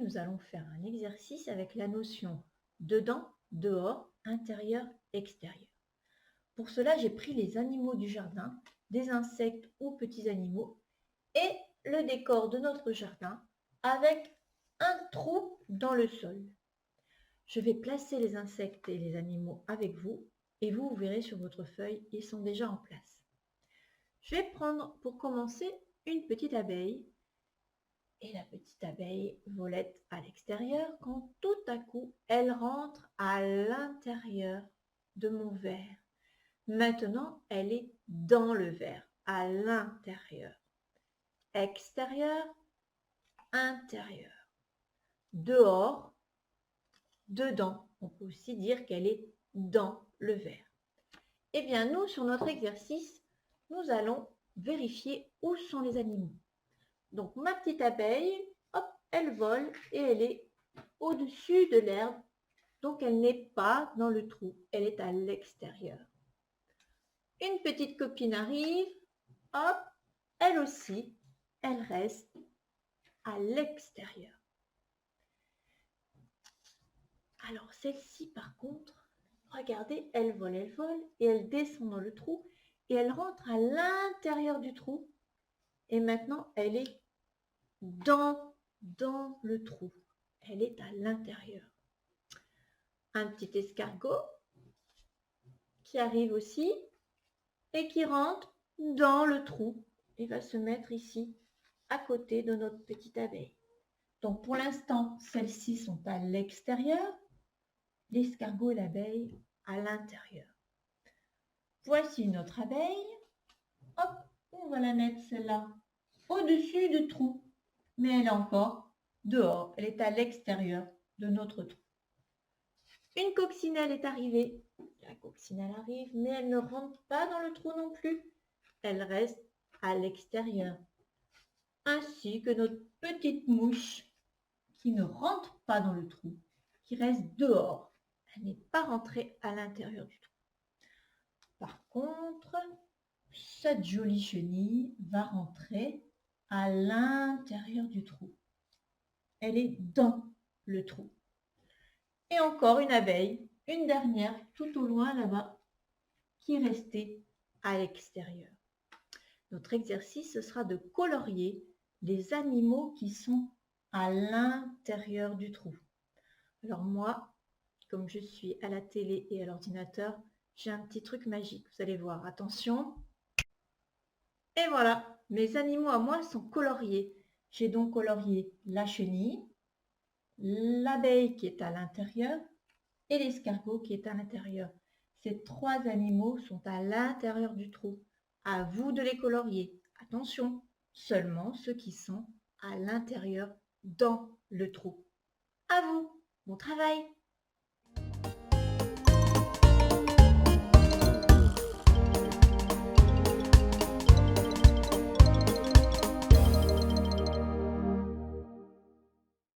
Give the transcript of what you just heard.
nous allons faire un exercice avec la notion dedans, dehors, intérieur, extérieur. Pour cela, j'ai pris les animaux du jardin, des insectes ou petits animaux, et le décor de notre jardin avec un trou dans le sol. Je vais placer les insectes et les animaux avec vous, et vous verrez sur votre feuille, ils sont déjà en place. Je vais prendre pour commencer une petite abeille. Et la petite abeille volette à l'extérieur quand tout à coup elle rentre à l'intérieur de mon verre. Maintenant, elle est dans le verre, à l'intérieur. Extérieur, intérieur. Dehors, dedans. On peut aussi dire qu'elle est dans le verre. Eh bien, nous, sur notre exercice, nous allons vérifier où sont les animaux. Donc, ma petite abeille, hop, elle vole et elle est au-dessus de l'herbe. Donc, elle n'est pas dans le trou, elle est à l'extérieur. Une petite copine arrive, hop, elle aussi, elle reste à l'extérieur. Alors, celle-ci, par contre, regardez, elle vole et elle descend dans le trou et elle rentre à l'intérieur du trou. Et maintenant, elle est dans le trou. Elle est à l'intérieur. Un petit escargot qui arrive aussi et qui rentre dans le trou. Il va se mettre ici à côté de notre petite abeille. Donc pour l'instant, celles-ci sont à l'extérieur, l'escargot et l'abeille à l'intérieur. Voici notre abeille. Hop, on va la mettre celle-là au-dessus du trou. Mais elle est encore dehors, elle est à l'extérieur de notre trou. Une coccinelle est arrivée. La coccinelle arrive, mais elle ne rentre pas dans le trou non plus. Elle reste à l'extérieur. Ainsi que notre petite mouche qui ne rentre pas dans le trou, qui reste dehors. Elle n'est pas rentrée à l'intérieur du trou. Par contre, cette jolie chenille va rentrer à l'intérieur du trou. Elle est dans le trou. Et encore une abeille, une dernière tout au loin là-bas, qui est restée à l'extérieur. Notre exercice, ce sera de colorier les animaux qui sont à l'intérieur du trou. Alors moi, comme je suis à la télé et à l'ordinateur, j'ai un petit truc magique. Vous allez voir, attention. Et voilà, mes animaux à moi sont coloriés. J'ai donc colorié la chenille, l'abeille qui est à l'intérieur et l'escargot qui est à l'intérieur. Ces trois animaux sont à l'intérieur du trou. À vous de les colorier. Attention, seulement ceux qui sont à l'intérieur dans le trou. À vous, bon travail!